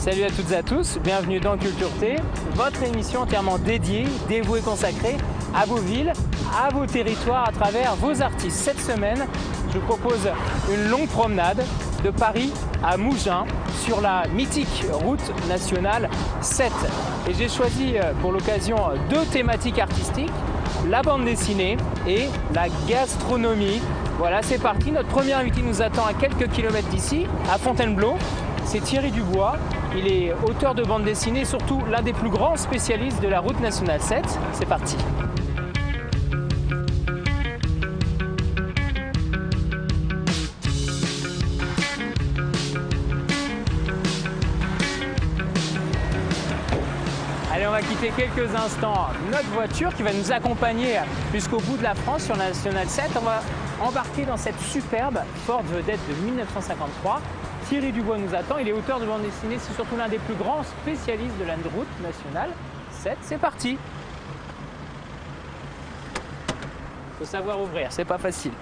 Salut à toutes et à tous, bienvenue dans Culture T, votre émission entièrement dédiée, dévouée, consacrée à vos villes, à vos territoires, à travers vos artistes. Cette semaine, je vous propose une longue promenade de Paris à Mougins sur la mythique route nationale 7. Et j'ai choisi pour l'occasion deux thématiques artistiques, la bande dessinée et la gastronomie. Voilà, c'est parti, notre premier invité nous attend à quelques kilomètres d'ici, à Fontainebleau. C'est Thierry Dubois, il est auteur de bande dessinée et surtout l'un des plus grands spécialistes de la route nationale 7. C'est parti. Allez, on va quitter quelques instants notre voiture qui va nous accompagner jusqu'au bout de la France sur la nationale 7. On va embarquer dans cette superbe Ford vedette de 1953. Thierry Dubois nous attend, il est auteur de bande dessinée, c'est surtout l'un des plus grands spécialistes de la route nationale 7. C'est parti. Faut savoir ouvrir, c'est pas facile.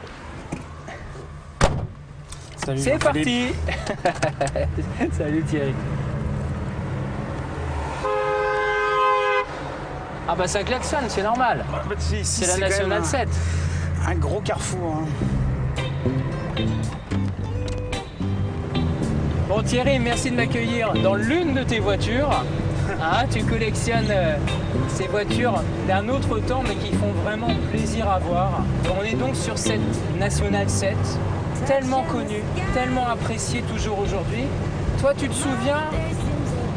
Salut, c'est parti. Salut Thierry. Ah bah ça klaxonne, c'est normal. C'est la nationale 7. Un gros carrefour. Bon Thierry, merci de m'accueillir dans l'une de tes voitures. Hein, tu collectionnes ces voitures d'un autre temps mais qui font vraiment plaisir à voir. On est donc sur cette nationale 7, tellement connue, tellement appréciée toujours aujourd'hui. Toi tu te souviens,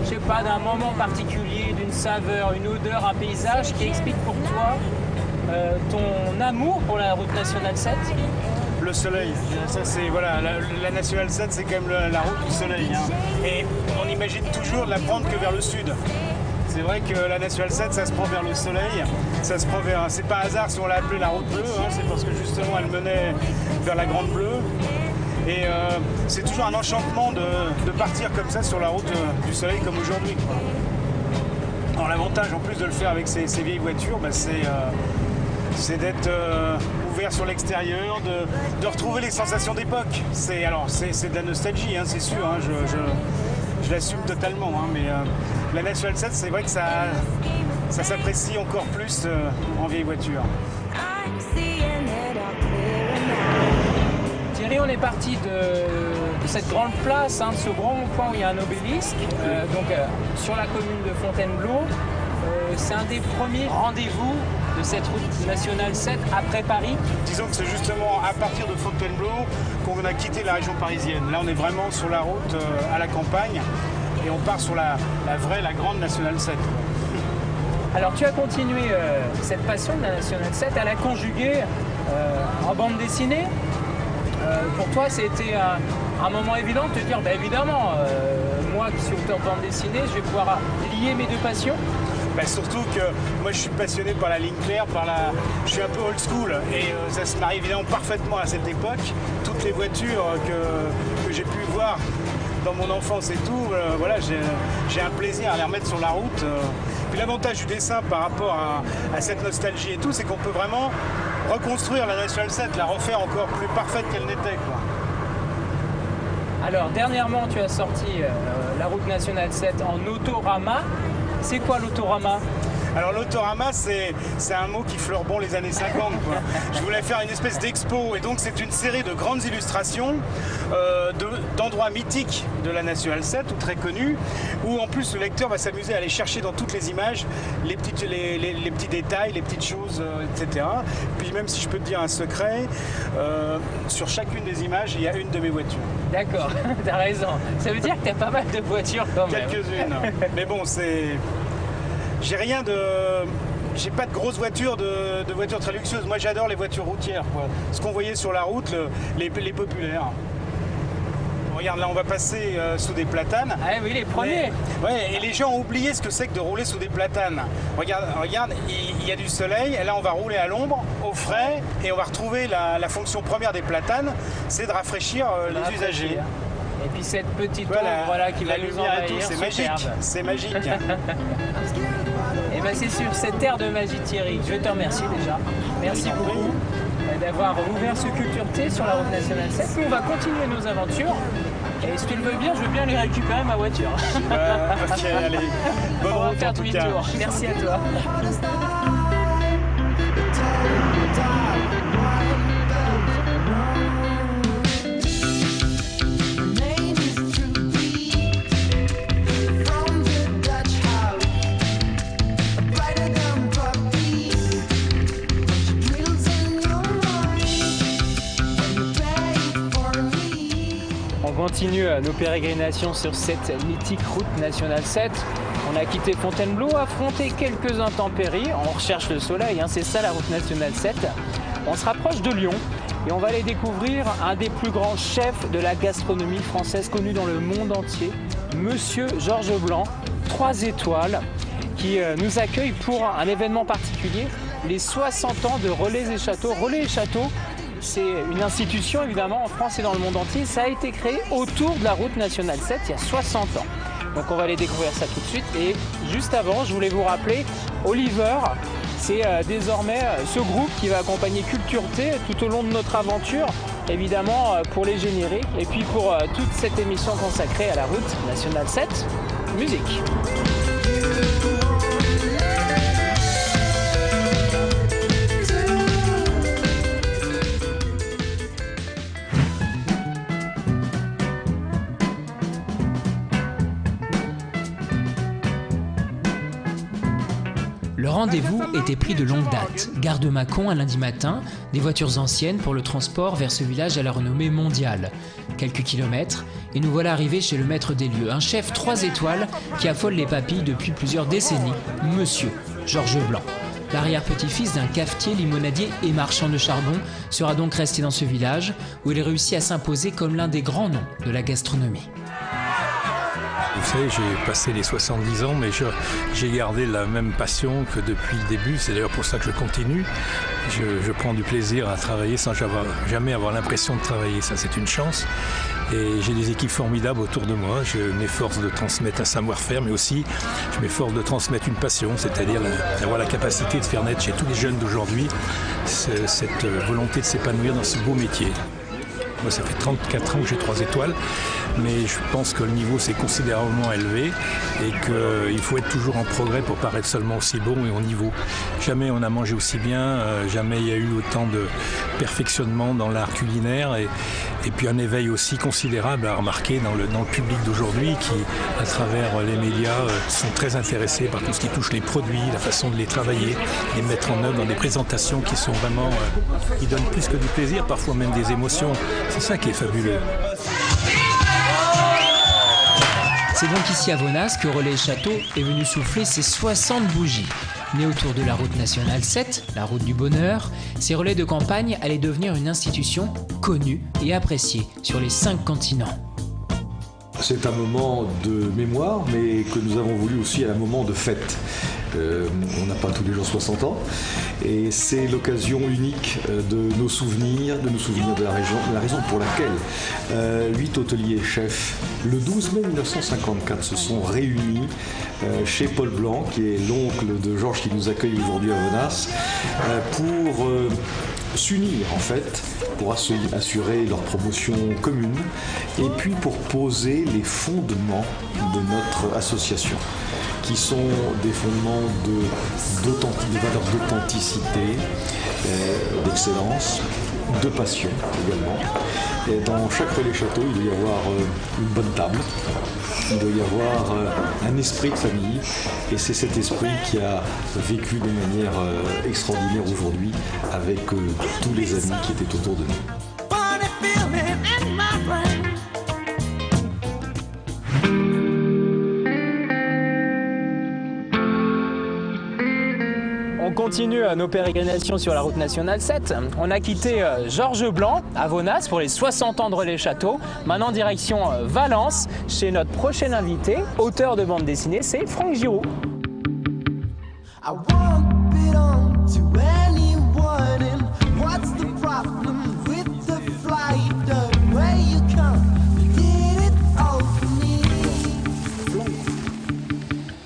je sais pas, d'un moment particulier, d'une saveur, une odeur, un paysage qui explique pour toi ton amour pour la route nationale 7? Le soleil, ça c'est voilà, la nationale 7 c'est quand même la route du soleil. Hein. Et on imagine toujours de la prendre que vers le sud. C'est vrai que la nationale 7 ça se prend vers le soleil, ça se prend vers. C'est pas hasard si on l'a appelée la route bleue, hein, c'est parce que justement elle menait vers la Grande Bleue. Et c'est toujours un enchantement de partir comme ça sur la route du soleil comme aujourd'hui. Alors l'avantage en plus de le faire avec ces vieilles voitures, bah, c'est d'être ouvert sur l'extérieur, de retrouver les sensations d'époque. C'est de la nostalgie, hein, c'est sûr, hein, je l'assume totalement. Hein, mais la National 7, c'est vrai que ça s'apprécie encore plus en vieille voiture. Thierry, on est parti de cette grande place, hein, de ce grand point où il y a un obélisque, sur la commune de Fontainebleau. C'est un des premiers rendez-vous de cette route nationale 7 après Paris. Disons que c'est justement à partir de Fontainebleau qu'on a quitté la région parisienne. Là, on est vraiment sur la route à la campagne et on part sur la grande nationale 7. Alors, tu as continué cette passion de la nationale 7 à la conjuguer en bande dessinée. Pour toi, c'était un moment évident de te dire, bah, évidemment, moi qui suis auteur de bande dessinée, je vais pouvoir lier mes deux passions. Bah surtout que moi je suis passionné par la ligne claire, je suis un peu old school et ça se marie évidemment parfaitement à cette époque. Toutes les voitures que j'ai pu voir dans mon enfance et tout, voilà, j'ai un plaisir à les remettre sur la route. Puis l'avantage du dessin par rapport à cette nostalgie et tout, c'est qu'on peut vraiment reconstruire la Nationale 7, la refaire encore plus parfaite qu'elle n'était, quoi. Alors dernièrement tu as sorti la route nationale 7 en autorama. C'est quoi l'autorama? Alors l'autorama, c'est un mot qui fleure bon les années 50. Quoi. Je voulais faire une espèce d'expo et donc c'est une série de grandes illustrations d'endroits mythiques de la Nationale 7 ou très connus, où en plus le lecteur va s'amuser à aller chercher dans toutes les images les petits détails, les petites choses, etc. Puis même si je peux te dire un secret, sur chacune des images, il y a une de mes voitures. D'accord, t'as raison. Ça veut dire que t'as pas mal de voitures quand même. Quelques-unes. Mais bon, j'ai pas de grosses voitures, de voitures très luxueuses. Moi, j'adore les voitures routières, quoi. Ce qu'on voyait sur la route, les populaires. Regarde, là, on va passer sous des platanes. Ah oui, les premiers. Ouais, et les gens ont oublié ce que c'est que de rouler sous des platanes. Regarde, il y a du soleil, et là, on va rouler à l'ombre, au frais, et on va retrouver la fonction première des platanes, c'est de rafraîchir les usagers. Et puis cette petite ombre qui va nous envahir, c'est magique, c'est magique. Et bien c'est sur cette ère de magie Thierry, je te remercie déjà. Merci beaucoup d'avoir ouvert ce Culture T sur la route nationale 7. Nous on va continuer nos aventures Et si tu le veux bien, je veux bien aller récupérer ma voiture. Ok, allez, bonne On va route faire en tout cas. demi-tour. Merci à toi. On continue nos pérégrinations sur cette mythique route nationale 7. On a quitté Fontainebleau, affronté quelques intempéries. On recherche le soleil, hein, c'est ça la route nationale 7. On se rapproche de Lyon et on va aller découvrir un des plus grands chefs de la gastronomie française connu dans le monde entier, Monsieur Georges Blanc, 3 étoiles, qui nous accueille pour un événement particulier, les 60 ans de Relais et Châteaux. Relais et Châteaux, c'est une institution évidemment en France et dans le monde entier. Ça a été créé autour de la route nationale 7 il y a 60 ans. Donc on va aller découvrir ça tout de suite. Et juste avant, je voulais vous rappeler, Oliver, c'est désormais ce groupe qui va accompagner Culture T tout au long de notre aventure, évidemment pour les génériques et puis pour toute cette émission consacrée à la route nationale 7, musique. Le rendez-vous était pris de longue date. Gare de Mâcon un lundi matin, des voitures anciennes pour le transport vers ce village à la renommée mondiale. Quelques kilomètres, et nous voilà arrivés chez le maître des lieux, un chef 3 étoiles qui affole les papilles depuis plusieurs décennies, Monsieur Georges Blanc. L'arrière-petit-fils d'un cafetier, limonadier et marchand de charbon sera donc resté dans ce village où il réussit à s'imposer comme l'un des grands noms de la gastronomie. Vous savez, j'ai passé les 70 ans, mais j'ai gardé la même passion que depuis le début. C'est d'ailleurs pour ça que je continue. Je prends du plaisir à travailler sans jamais avoir l'impression de travailler. Ça, c'est une chance. Et j'ai des équipes formidables autour de moi. Je m'efforce de transmettre un savoir-faire, mais aussi je m'efforce de transmettre une passion, c'est-à-dire d'avoir la capacité de faire naître chez tous les jeunes d'aujourd'hui cette volonté de s'épanouir dans ce beau métier. Moi, ça fait 34 ans que j'ai 3 étoiles, mais je pense que le niveau s'est considérablement élevé et qu'il faut être toujours en progrès pour paraître seulement aussi bon et au niveau. Jamais on a mangé aussi bien, jamais il y a eu autant de perfectionnement dans l'art culinaire et puis un éveil aussi considérable à remarquer dans le public d'aujourd'hui qui, à travers les médias, sont très intéressés par tout ce qui touche les produits, la façon de les travailler, les mettre en œuvre dans des présentations qui sont vraiment, qui donnent plus que du plaisir, parfois même des émotions. C'est ça qui est fabuleux. C'est donc ici à Vonas que Relais et Châteaux est venu souffler ses 60 bougies. Né autour de la route nationale 7, la route du bonheur, ces relais de campagne allaient devenir une institution connue et appréciée sur les 5 continents. C'est un moment de mémoire, mais que nous avons voulu aussi un moment de fête. On n'a pas tous les jours 60 ans, et c'est l'occasion unique de nos souvenirs de la région, la raison pour laquelle 8 hôteliers et chefs, le 12 mai 1954, se sont réunis chez Paul Blanc, qui est l'oncle de Georges qui nous accueille aujourd'hui à Vonas, pour s'unir en fait, pour assurer leur promotion commune et puis pour poser les fondements de notre association, qui sont des fondements de valeurs d'authenticité, d'excellence, de passion également. Et dans chaque relais château, il doit y avoir une bonne table, il doit y avoir un esprit de famille, et c'est cet esprit qui a vécu de manière extraordinaire aujourd'hui avec tous les amis qui étaient autour de nous. On continue nos pérégrinations sur la route nationale 7. On a quitté Georges Blanc à Vonas pour les 60 ans de Relais Châteaux. Maintenant direction Valence chez notre prochain invité, auteur de bande dessinée, c'est Franck Giroud.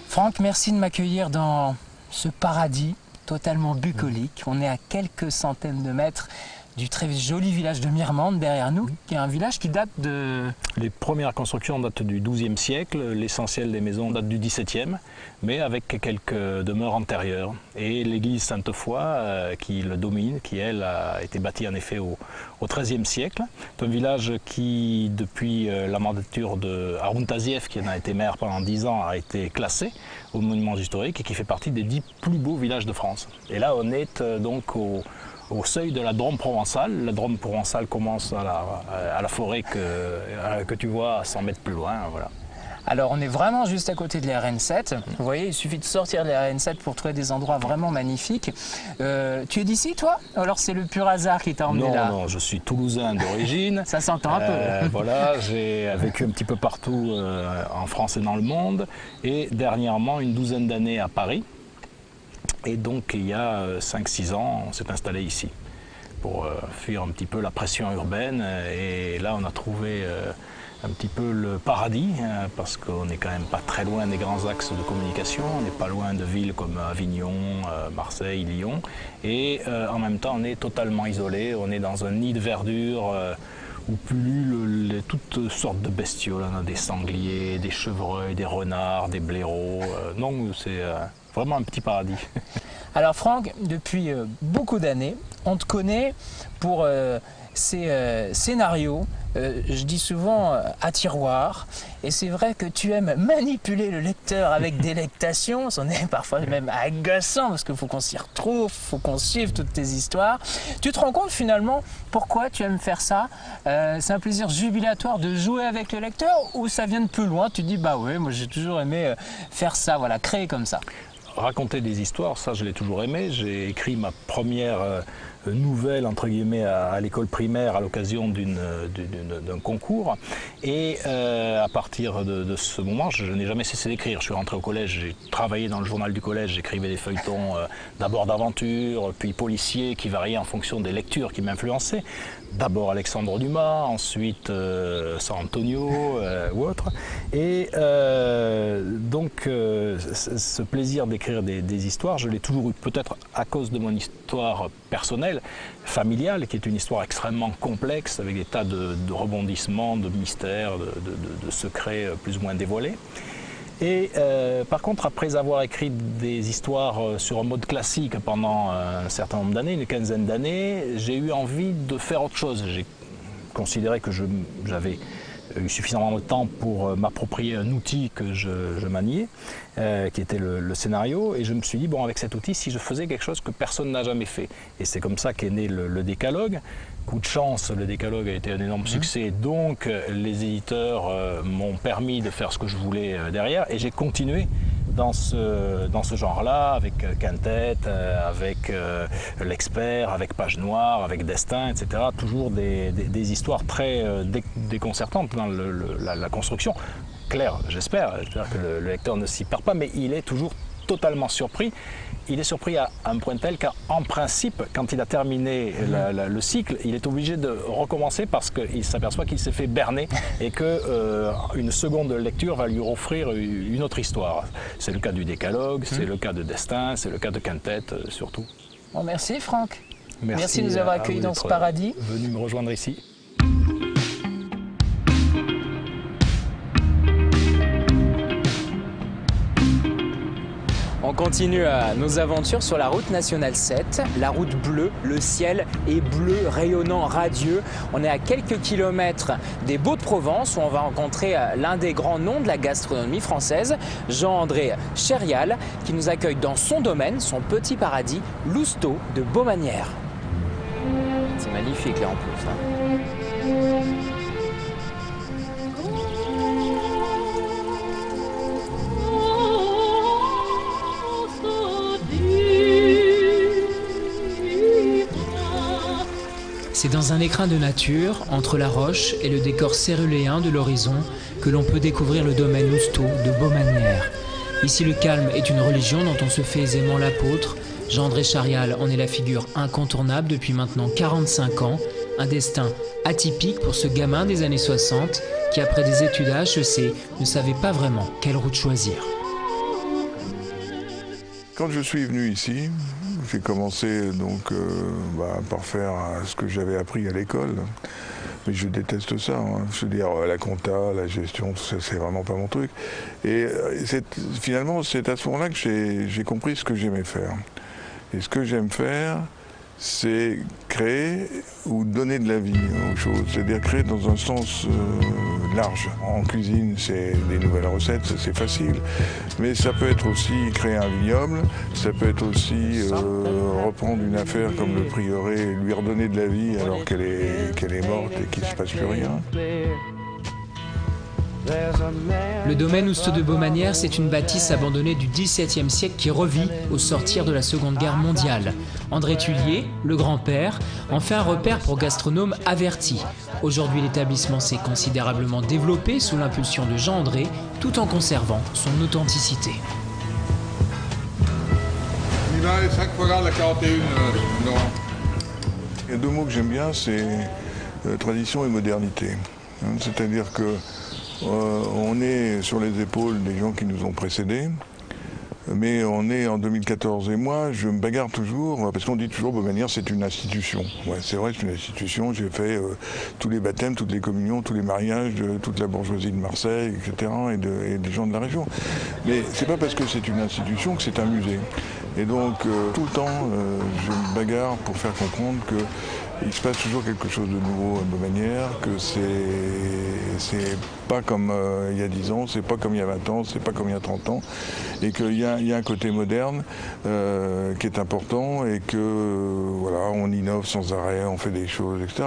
Franck, merci de m'accueillir dans ce paradis totalement bucolique. On est à quelques centaines de mètres du très joli village de Mirmande derrière nous, qui est un village qui date de... Les premières constructions datent du XIIe siècle, l'essentiel des maisons date du XVIIe, mais avec quelques demeures antérieures. Et l'église Sainte-Foy qui le domine, qui elle a été bâtie en effet au XIIIe siècle. C'est un village qui, depuis la mandature de Haroun Tazieff, qui en a été maire pendant 10 ans, a été classé aux monuments historiques et qui fait partie des 10 plus beaux villages de France. Et là on est donc au seuil de la Drôme provençale. La Drôme provençale commence à la forêt que tu vois à 100 mètres plus loin. Voilà. Alors on est vraiment juste à côté de la RN7. Vous voyez, il suffit de sortir de la RN7 pour trouver des endroits vraiment magnifiques. Tu es d'ici toi? Alors c'est le pur hasard qui t'a emmené là? Non, je suis toulousain d'origine. Ça s'entend un peu. Voilà, j'ai vécu un petit peu partout en France et dans le monde. Et dernièrement, une douzaine d'années à Paris. Et donc il y a 5-6 ans, on s'est installé ici pour fuir un petit peu la pression urbaine. Et là on a trouvé un petit peu le paradis, parce qu'on n'est quand même pas très loin des grands axes de communication, on n'est pas loin de villes comme Avignon, Marseille, Lyon, et en même temps on est totalement isolé, on est dans un nid de verdure où pullulent toutes sortes de bestioles, on a des sangliers, des chevreuils, des renards, des blaireaux, non c'est vraiment un petit paradis. Alors Franck, depuis beaucoup d'années, on te connaît pour ces scénarios, je dis souvent à tiroir, et c'est vrai que tu aimes manipuler le lecteur avec délectation, c'en est parfois même agaçant parce qu'il faut qu'on s'y retrouve, il faut qu'on suive toutes tes histoires. Tu te rends compte finalement pourquoi tu aimes faire ça? C'est un plaisir jubilatoire de jouer avec le lecteur ou ça vient de plus loin? Tu dis bah ouais, moi j'ai toujours aimé faire ça, voilà, créer comme ça. Raconter des histoires, ça je l'ai toujours aimé. J'ai écrit ma première nouvelle entre guillemets à l'école primaire à l'occasion d'un concours. Et à partir de ce moment, je n'ai jamais cessé d'écrire. Je suis rentré au collège, j'ai travaillé dans le journal du collège, j'écrivais des feuilletons d'abord d'aventure, puis policiers qui variaient en fonction des lectures qui m'influençaient. D'abord Alexandre Dumas, ensuite San Antonio ou autre. Et donc ce plaisir d'écrire des histoires, je l'ai toujours eu, peut-être à cause de mon histoire personnelle, familiale, qui est une histoire extrêmement complexe, avec des tas de rebondissements, de mystères, de secrets plus ou moins dévoilés. Et par contre, après avoir écrit des histoires sur un mode classique pendant un certain nombre d'années, une quinzaine d'années, j'ai eu envie de faire autre chose. J'ai considéré que j'avais eu suffisamment de temps pour m'approprier un outil que je maniais, qui était le scénario, et je me suis dit, bon, avec cet outil, si je faisais quelque chose que personne n'a jamais fait. Et c'est comme ça qu'est né le décalogue. Coup de chance, le décalogue a été un énorme succès, donc les éditeurs m'ont permis de faire ce que je voulais derrière, et j'ai continué dans ce genre-là, avec Quintet, avec L'Expert, avec Page Noire, avec Destin, etc. Toujours des histoires très déconcertantes dans la construction. Claire, j'espère, que le lecteur ne s'y perd pas, mais il est toujours totalement surpris. Il est surpris à un point tel qu'en principe, quand il a terminé le cycle, il est obligé de recommencer parce qu'il s'aperçoit qu'il s'est fait berner et qu'une seconde lecture va lui offrir une autre histoire. C'est le cas du décalogue, c'est le cas de Destin, c'est le cas de Quintet surtout. Bon, merci Franck. Merci de nous avoir accueillis dans ce paradis. Venu me rejoindre ici. On continue nos aventures sur la route nationale 7, la route bleue. Le ciel est bleu, rayonnant, radieux. On est à quelques kilomètres des Baux-de-Provence où on va rencontrer l'un des grands noms de la gastronomie française, Jean-André Chérial, qui nous accueille dans son domaine, son petit paradis, Lousteau de Baumanière. C'est magnifique là en plus. Hein. C'est dans un écrin de nature, entre la roche et le décor céruléen de l'horizon, que l'on peut découvrir le domaine Lousteau de Baumanière. Ici, le calme est une religion dont on se fait aisément l'apôtre. Jean-André Chérial en est la figure incontournable depuis maintenant 45 ans. Un destin atypique pour ce gamin des années 60 qui, après des études à HEC, ne savait pas vraiment quelle route choisir. Quand je suis venu ici, j'ai commencé donc, par faire ce que j'avais appris à l'école. Mais je déteste ça, hein. Je veux dire, la compta, la gestion, tout ça, c'est vraiment pas mon truc. Et finalement, c'est à ce moment-là que j'ai compris ce que j'aimais faire. Et ce que j'aime faire, c'est créer ou donner de la vie aux choses, c'est-à-dire créer dans un sens large. En cuisine, c'est des nouvelles recettes, c'est facile, mais ça peut être aussi créer un vignoble, ça peut être aussi reprendre une affaire comme le prieuré et lui redonner de la vie alors qu'elle est morte et qu'il ne se passe plus rien. Le domaine Housteau de Baumanière, c'est une bâtisse abandonnée du XVIIe siècle qui revit au sortir de la Seconde Guerre mondiale. André Tullier, le grand-père, en fait un repère pour gastronomes avertis. Aujourd'hui, l'établissement s'est considérablement développé sous l'impulsion de Jean André, tout en conservant son authenticité. Il va les 5 regarde la 41, non. Il y a deux mots que j'aime bien, c'est tradition et modernité. C'est-à-dire que on est sur les épaules des gens qui nous ont précédés, mais on est en 2014 et moi, je me bagarre toujours, parce qu'on dit toujours Baumanière c'est une institution. Ouais, c'est vrai, c'est une institution, j'ai fait tous les baptêmes, toutes les communions, tous les mariages de toute la bourgeoisie de Marseille, etc., et des gens de la région. Mais c'est pas parce que c'est une institution que c'est un musée. Et donc, tout le temps, je me bagarre pour faire comprendre que il se passe toujours quelque chose de nouveau à Baumanière, que c'est pas comme il y a 10 ans, c'est pas comme il y a 20 ans, c'est pas comme il y a 30 ans, et qu'il y a un côté moderne qui est important et que voilà, on innove sans arrêt, on fait des choses, etc.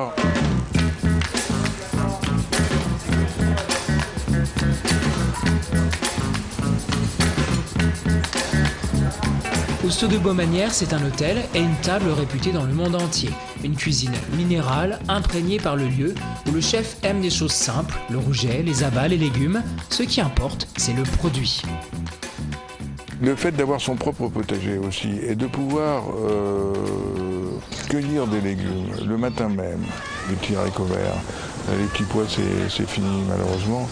Housteau de Baumanière, c'est un hôtel et une table réputée dans le monde entier. Une cuisine minérale, imprégnée par le lieu, où le chef aime des choses simples, le rouget, les abats, les légumes. Ce qui importe, c'est le produit. Le fait d'avoir son propre potager aussi, et de pouvoir cueillir des légumes le matin même, des petits haricots verts, les petits pois c'est fini malheureusement,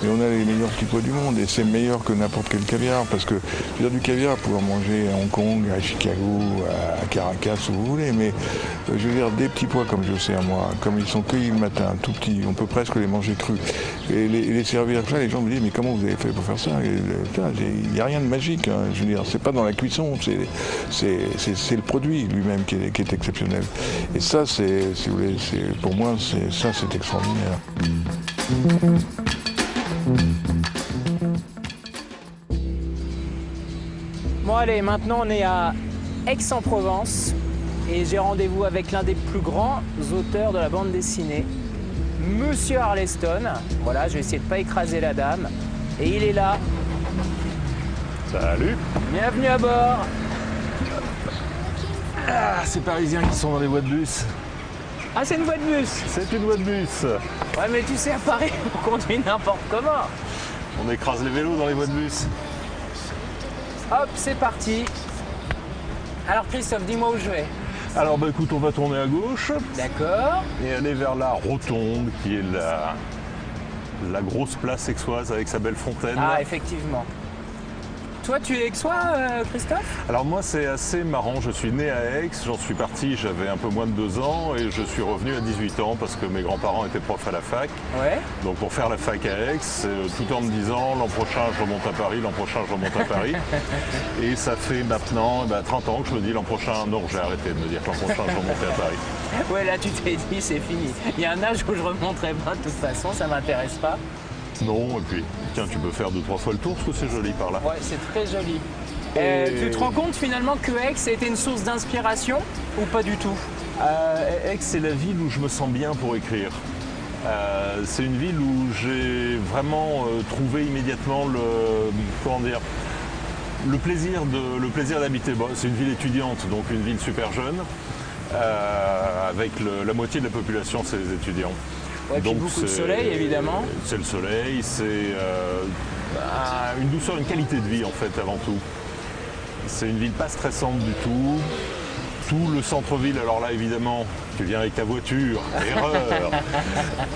mais on a les meilleurs petits pois du monde et c'est meilleur que n'importe quel caviar parce que je veux dire, du caviar pour en manger à Hong Kong, à Chicago, à Caracas où vous voulez, mais je veux dire des petits pois comme je sais à moi, comme ils sont cueillis le matin, tout petits, on peut presque les manger crus et les servir ça, les gens me disent mais comment vous avez fait pour faire ça? Il n'y a rien de magique, hein, je veux dire, c'est pas dans la cuisson, c'est le produit lui-même qui est exceptionnel. Et ça, si vous voulez, pour moi, c'est extraordinaire. Bon allez, maintenant on est à Aix-en-Provence et j'ai rendez-vous avec l'un des plus grands auteurs de la bande dessinée, Monsieur Arleston. Voilà, je vais essayer de ne pas écraser la dame. Et il est là. Salut. Bienvenue à bord. Ah, ces Parisiens qui sont dans les voies de bus. Ah, c'est une voie de bus. C'est une voie de bus. Ouais, mais tu sais, à Paris, on conduit n'importe comment. On écrase les vélos dans les voies de bus. Hop, c'est parti. Alors Christophe, dis-moi où je vais. Alors bah écoute, on va tourner à gauche. D'accord. Et aller vers la rotonde qui est la grosse place aixoise avec sa belle fontaine. Ah, effectivement. Toi, tu es aixois, Christophe? Alors moi, c'est assez marrant. Je suis né à Aix, j'en suis parti, j'avais un peu moins de 2 ans et je suis revenu à 18 ans parce que mes grands-parents étaient profs à la fac. Ouais. Donc pour faire la fac à Aix, tout en me disant l'an prochain je remonte à Paris, l'an prochain je remonte à Paris. Et ça fait maintenant 30 ans que je me dis l'an prochain, non, j'ai arrêté de me dire que l'an prochain je remontais à Paris. Ouais, là tu t'es dit c'est fini. Il y a un âge où je remonterai pas de toute façon, ça m'intéresse pas. Non, et puis tiens, tu peux faire 2-3 fois le tour parce que c'est joli par là. Ouais, c'est très joli. Et... Tu te rends compte finalement que Aix a été une source d'inspiration ou pas du tout? Aix, c'est la ville où je me sens bien pour écrire. C'est une ville où j'ai vraiment trouvé immédiatement le plaisir d'habiter. Bon, c'est une ville étudiante, donc une ville super jeune, avec la moitié de la population, c'est les étudiants. Ouais, donc beaucoup de soleil, évidemment. C'est le soleil, c'est une douceur, une qualité de vie en fait avant tout. C'est une ville pas stressante du tout tout le centre-ville. Alors là, évidemment, tu viens avec ta voiture, erreur,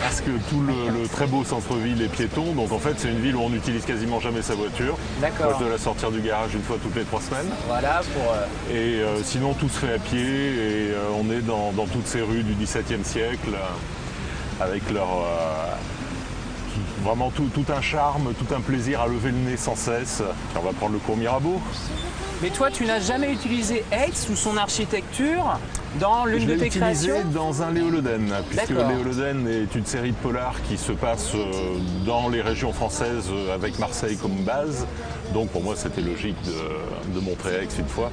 parce que tout le très beau centre-ville est piéton. Donc en fait, c'est une ville où on n'utilise quasiment jamais sa voiture. D'accord. Moi, je dois la sortir du garage une fois toutes les 3 semaines. Voilà pour. Et sinon, tout se fait à pied et on est dans toutes ces rues du XVIIe siècle avec leur vraiment tout un charme, tout un plaisir à lever le nez sans cesse. Puis on va prendre le cours Mirabeau. Mais toi, tu n'as jamais utilisé Aix ou son architecture dans l'une de tes créations? Je l'ai utilisé dans un Léoloden, puisque D'accord. Léoloden est une série de polars qui se passe dans les régions françaises avec Marseille comme base. Donc pour moi, c'était logique de montrer Aix une fois.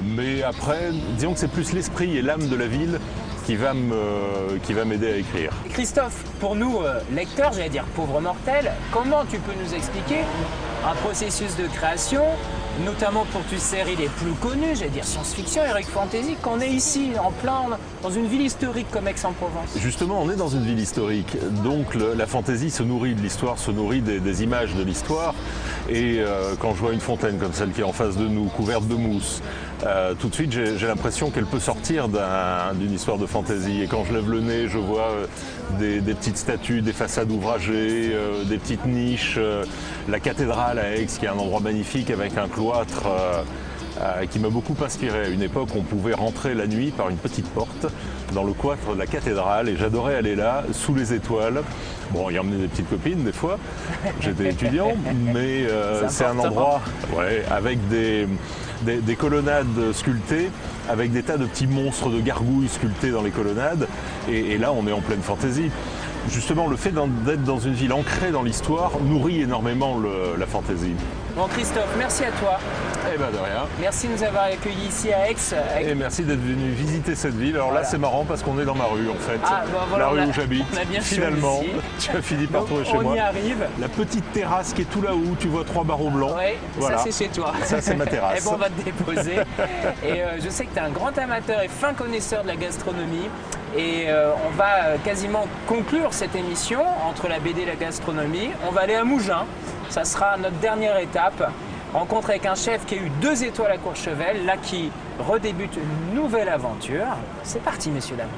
Mais après, disons que c'est plus l'esprit et l'âme de la ville qui va m'aider à écrire. Christophe, pour nous, lecteurs, j'allais dire pauvres mortels, comment tu peux nous expliquer un processus de création, notamment pour tes séries les plus connues, j'allais dire science-fiction, heroic fantasy, qu'on est ici, en plein, dans une ville historique comme Aix-en-Provence? Justement, on est dans une ville historique, donc la fantaisie se nourrit de l'histoire, se nourrit des images de l'histoire. Et quand je vois une fontaine comme celle qui est en face de nous, couverte de mousse, tout de suite j'ai l'impression qu'elle peut sortir d'une histoire de fantaisie. Et quand je lève le nez, je vois des petites statues, des façades ouvragées, des petites niches, la cathédrale à Aix qui est un endroit magnifique avec un cloître qui m'a beaucoup inspiré. À une époque, on pouvait rentrer la nuit par une petite porte dans le cloître de la cathédrale et j'adorais aller là, sous les étoiles. Bon, il y emmenait des petites copines des fois, j'étais étudiant, mais c'est un endroit avec des colonnades sculptées, avec des tas de petits monstres de gargouilles sculptés dans les colonnades. Et là, on est en pleine fantaisie. Justement, le fait d'être dans une ville ancrée dans l'histoire nourrit énormément la fantaisie. Bon Christophe, merci à toi. Eh ben de rien. Merci de nous avoir accueillis ici à Aix. Et merci d'être venu visiter cette ville. Alors là, c'est marrant parce qu'on est dans ma rue en fait. Ah, bon, voilà, la rue où j'habite. On a bien Finalement, choisi. tu as fini par trouver chez moi. On y arrive. La petite terrasse qui est tout là-haut, tu vois 3 barreaux blancs. Oui, voilà. ça c'est chez toi. Ça c'est ma terrasse. Et bon, on va te déposer. Et je sais que tu es un grand amateur et fin connaisseur de la gastronomie. Et on va quasiment conclure cette émission entre la BD et la gastronomie. On va aller à Mougins. Ça sera notre dernière étape. Rencontre avec un chef qui a eu 2 étoiles à Courchevel, là qui redébute une nouvelle aventure. C'est parti, messieurs, dames.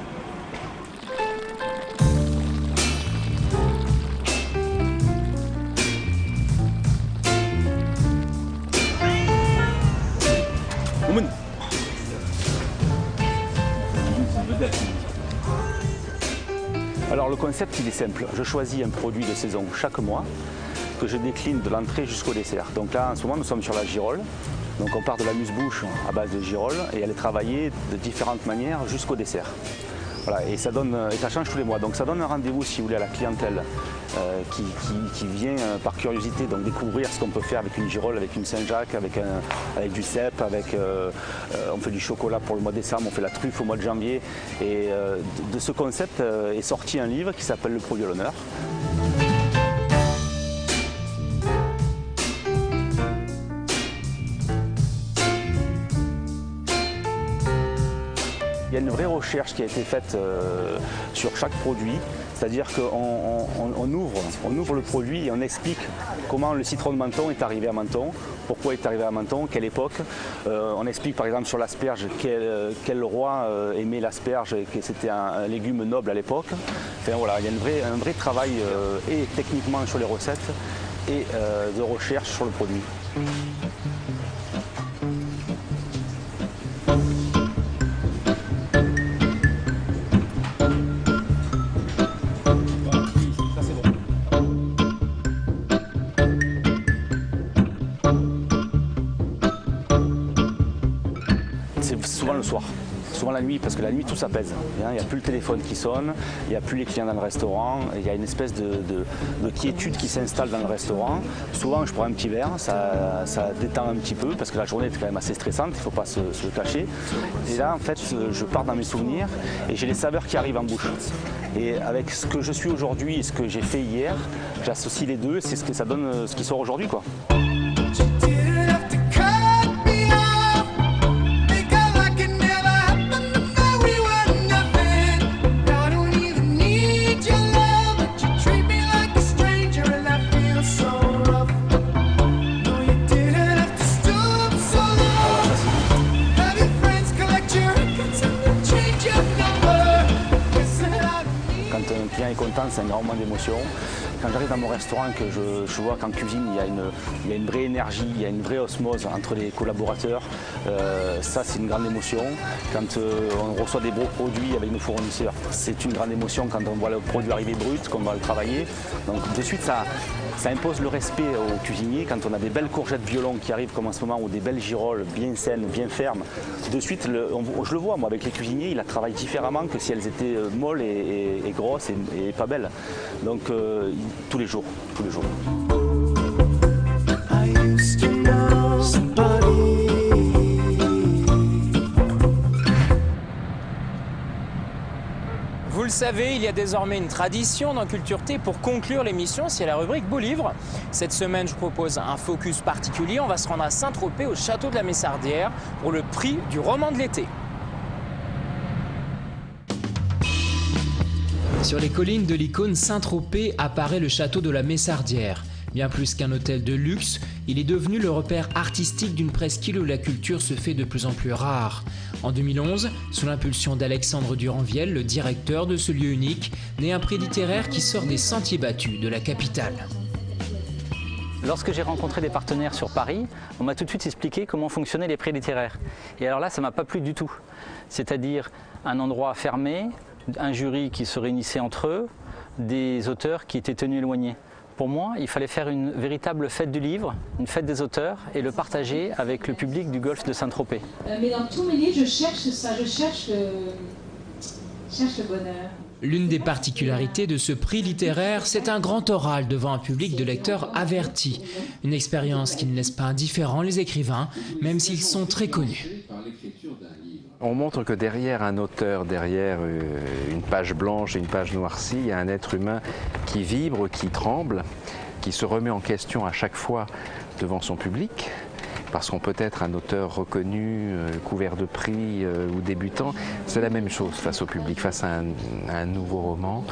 Alors le concept il est simple, je choisis un produit de saison chaque mois que je décline de l'entrée jusqu'au dessert. Donc là en ce moment nous sommes sur la girole, donc on part de la muse-bouche à base de girole et elle est travaillée de différentes manières jusqu'au dessert. Voilà, et ça change tous les mois, donc ça donne un rendez-vous si vous voulez à la clientèle qui vient par curiosité donc découvrir ce qu'on peut faire avec une girole, avec une Saint-Jacques, avec du cèpe, on fait du chocolat pour le mois de décembre, on fait la truffe au mois de janvier. Et de ce concept est sorti un livre qui s'appelle Le produit à l'honneur. Il y a une vraie recherche qui a été faite sur chaque produit, c'est-à-dire qu'on ouvre le produit et on explique comment le citron de Menton est arrivé à Menton, pourquoi il est arrivé à Menton, quelle époque. On explique par exemple sur l'asperge quel roi aimait l'asperge et que c'était un légume noble à l'époque. Enfin, voilà, il y a un vrai travail et techniquement sur les recettes et de recherche sur le produit. Souvent le soir, souvent la nuit, parce que la nuit tout s'apaise. Il n'y a plus le téléphone qui sonne, il n'y a plus les clients dans le restaurant, il y a une espèce de quiétude qui s'installe dans le restaurant. Souvent je prends un petit verre, ça détend un petit peu, parce que la journée est quand même assez stressante, il ne faut pas se le cacher. Et là en fait je pars dans mes souvenirs et j'ai les saveurs qui arrivent en bouche. Et avec ce que je suis aujourd'hui et ce que j'ai fait hier, j'associe les deux, c'est ce que ça donne, ce qui sort aujourd'hui, quoi. c'est un grand moment d'émotion. Quand j'arrive dans mon restaurant, que je vois qu'en cuisine, il y a une vraie énergie, il y a une vraie osmose entre les collaborateurs, ça c'est une grande émotion. Quand on reçoit des beaux produits avec nos fournisseurs, c'est une grande émotion quand on voit le produit arriver brut, qu'on va le travailler. Donc de suite, ça impose le respect aux cuisiniers. Quand on a des belles courgettes violon qui arrivent comme en ce moment, ou des belles girolles bien saines, bien fermes, de suite, je le vois, moi, avec les cuisiniers, ils la travaillent différemment que si elles étaient molles et grosses et pas belles. Donc tous les jours, tous les jours. Vous le savez, il y a désormais une tradition dans Culture Thé. Pour conclure l'émission, c'est la rubrique Beau Livre. Cette semaine, je vous propose un focus particulier. On va se rendre à Saint-Tropez, au château de la Messardière, pour le prix du roman de l'été. Sur les collines de l'icône Saint-Tropez apparaît le château de la Messardière. Bien plus qu'un hôtel de luxe, il est devenu le repère artistique d'une presqu'île où la culture se fait de plus en plus rare. En 2011, sous l'impulsion d'Alexandre Duranviel, le directeur de ce lieu unique, naît un prix littéraire qui sort des sentiers battus de la capitale. Lorsque j'ai rencontré des partenaires sur Paris, on m'a tout de suite expliqué comment fonctionnaient les prix littéraires. Et alors là, ça ne m'a pas plu du tout. C'est-à-dire un endroit fermé, un jury qui se réunissait entre eux, des auteurs qui étaient tenus éloignés. Pour moi, il fallait faire une véritable fête du livre, une fête des auteurs, et le partager avec le public du golfe de Saint-Tropez. Mais dans tous mes livres, je cherche ça, je cherche le bonheur. L'une des particularités de ce prix littéraire, c'est un grand oral devant un public de lecteurs avertis. Une expérience qui ne laisse pas indifférents les écrivains, même s'ils sont très connus. On montre que derrière un auteur, derrière une page blanche et une page noircie, il y a un être humain qui vibre, qui tremble, qui se remet en question à chaque fois devant son public. Parce qu'on peut être un auteur reconnu, couvert de prix ou débutant, c'est la même chose face au public, face à un nouveau roman.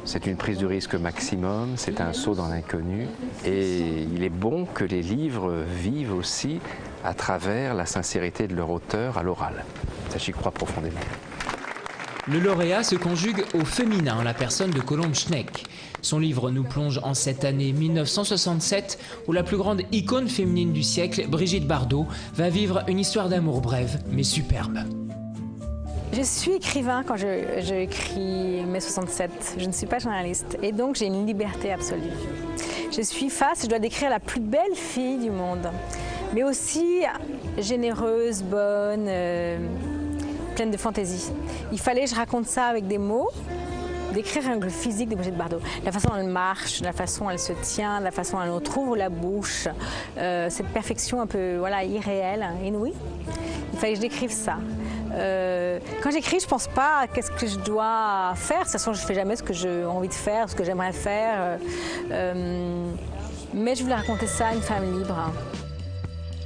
C'est une prise de risque maximum, c'est un saut dans l'inconnu. Et il est bon que les livres vivent aussi à travers la sincérité de leur auteur à l'oral. Ça, j'y crois profondément. Le lauréat se conjugue au féminin en la personne de Colombe Schneck. Son livre nous plonge en cette année 1967 où la plus grande icône féminine du siècle, Brigitte Bardot, va vivre une histoire d'amour brève mais superbe. Je suis écrivain quand j'écris mai 67, je ne suis pas journaliste et donc j'ai une liberté absolue. Je dois décrire la plus belle fille du monde, mais aussi généreuse, bonne, pleine de fantaisie. Il fallait que je raconte ça avec des mots, décrire le physique de Brigitte Bardot, la façon dont elle marche, la façon dont elle se tient, la façon dont elle ouvre la bouche, cette perfection un peu irréelle, inouïe. Il fallait que je décrive ça. Quand j'écris, je ne pense pas à qu'est-ce que je dois faire. De toute façon, je ne fais jamais ce que j'ai envie de faire, ce que j'aimerais faire. Mais je voulais raconter ça à une femme libre.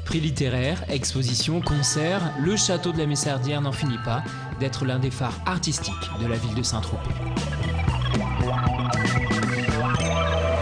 Prix littéraire, exposition, concert, le château de la Messardière n'en finit pas d'être l'un des phares artistiques de la ville de Saint-Tropez.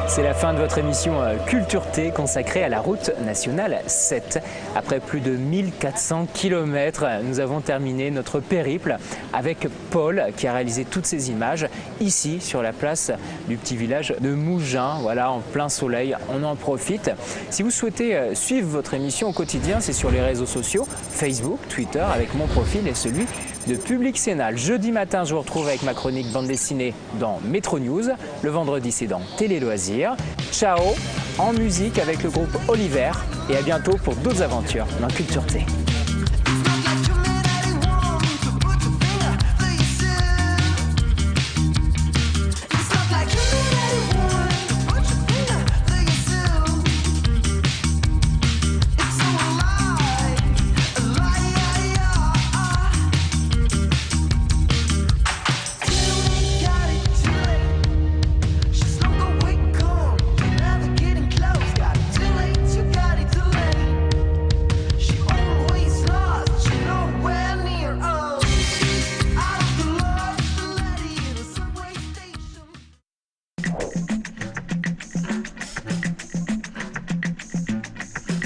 C'est la fin de votre émission Culture Thé consacrée à la route nationale 7. Après plus de 1400 km, nous avons terminé notre périple avec Paul qui a réalisé toutes ces images ici sur la place du petit village de Mougins. Voilà, en plein soleil, on en profite. Si vous souhaitez suivre votre émission au quotidien, c'est sur les réseaux sociaux, Facebook, Twitter, avec mon profil et celui de Public Sénal. Jeudi matin, je vous retrouve avec ma chronique bande dessinée dans Métro News. Le vendredi, c'est dans Télé Loisirs. Ciao, en musique avec le groupe Oliver. Et à bientôt pour d'autres aventures dans Culture Thé.